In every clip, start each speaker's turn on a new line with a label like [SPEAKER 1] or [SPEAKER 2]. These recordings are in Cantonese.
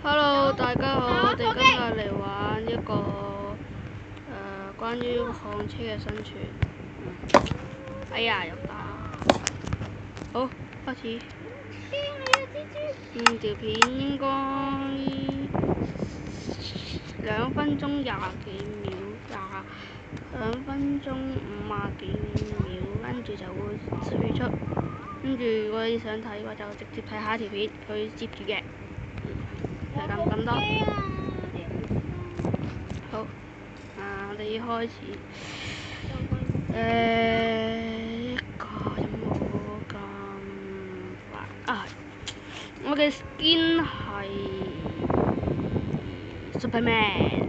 [SPEAKER 1] Hello，大家好，我哋今日嚟玩一個關於礦車嘅生存。哎呀，又打。好，開始。條片應該2分鐘20幾秒，2分鐘50幾秒，跟住就會退出。跟住如果你想睇嘅話，就直接睇下一條片，佢接住嘅。就咁多。好，我哋開始。一個有冇咁快啊？我嘅 skin 係 Superman。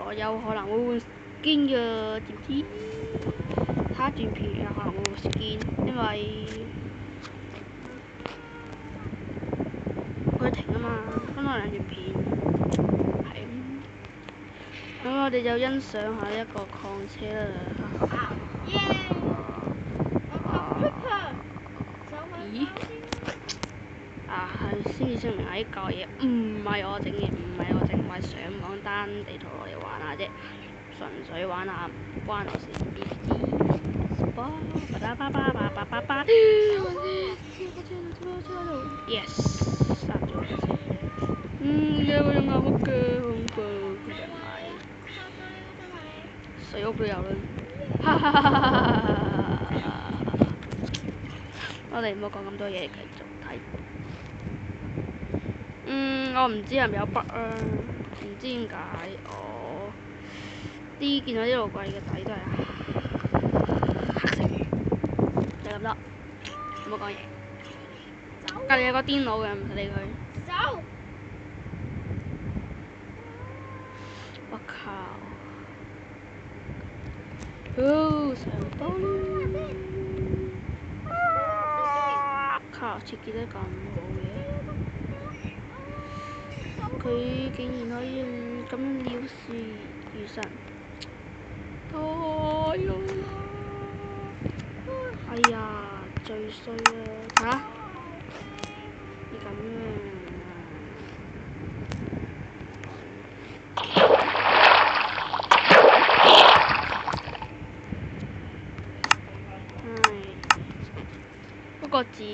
[SPEAKER 1] 我有可能會換 skin 嘅，知唔知？他轉片有可能會換 skin，因為佢停啊嘛，分開兩段片，係。咁我哋就欣賞下一個礦車啦。咦？係先至聲明呢嚿嘢唔係我整嘅，我係上網 down 地圖落嚟玩下啫，純粹玩下，唔關我事。Yes， 殺咗佢先。有個用眼屋嘅恐怖，佢就唔係。水屋都有啦。我哋唔好講咁多嘢，繼續睇。我唔知係咪有 bug 啊？唔知點解我見到啲路軌嘅底都係黑色嘅，就咁多，唔好講嘢。隔離有個癲佬嘅，唔使理佢。走！我靠！上到靠！設計得咁好嘅，佢竟然可以咁藐視餘生，太勇啦！哎呀，最衰啦！你咁樣。嗰個字